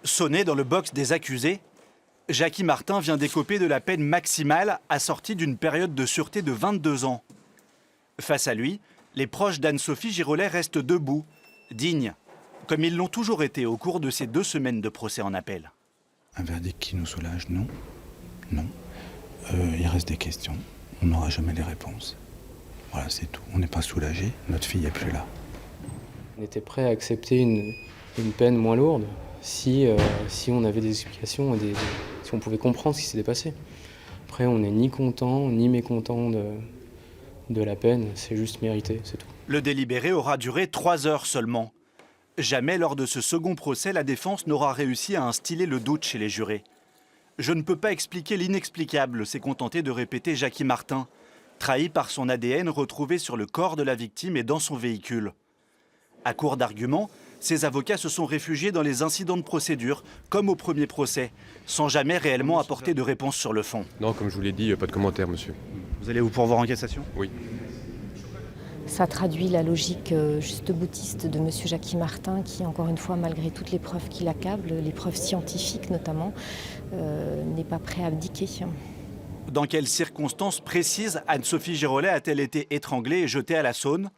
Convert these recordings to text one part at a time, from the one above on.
Sonné dans le box des accusés, Jacky Martin vient d'écoper de la peine maximale assortie d'une période de sûreté de 22 ans. Face à lui, les proches d'Anne-Sophie Girolet restent debout, dignes, comme ils l'ont toujours été au cours de ces 2 semaines de procès en appel. Un verdict qui nous soulage, non. Non. Il reste des questions. On n'aura jamais les réponses. Voilà, c'est tout. On n'est pas soulagé. Notre fille n'est plus là. On était prêt à accepter une peine moins lourde si on avait des explications et si on pouvait comprendre ce qui s'était passé. Après, on n'est ni content ni mécontent de la peine. C'est juste mérité, c'est tout. Le délibéré aura duré 3 heures seulement. Jamais lors de ce second procès, la défense n'aura réussi à instiller le doute chez les jurés. Je ne peux pas expliquer l'inexplicable, s'est contenté de répéter Jacky Martin, trahi par son ADN retrouvé sur le corps de la victime et dans son véhicule. À court d'arguments, ses avocats se sont réfugiés dans les incidents de procédure, comme au premier procès, sans jamais réellement apporter de réponse sur le fond. Non, comme je vous l'ai dit, pas de commentaire, monsieur. Vous allez vous pourvoir en cassation ? Oui. Ça traduit la logique juste boutiste de M. Jacky Martin qui, encore une fois, malgré toutes les preuves qui l'accablent, les preuves scientifiques notamment, n'est pas prêt à abdiquer. Dans quelles circonstances précises Anne-Sophie Girolet a-t-elle été étranglée et jetée à la Saône ?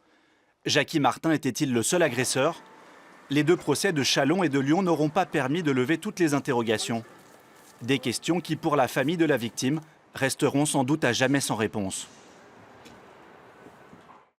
Jacky Martin était-il le seul agresseur ? Les 2 procès de Châlons et de Lyon n'auront pas permis de lever toutes les interrogations. Des questions qui, pour la famille de la victime, resteront sans doute à jamais sans réponse.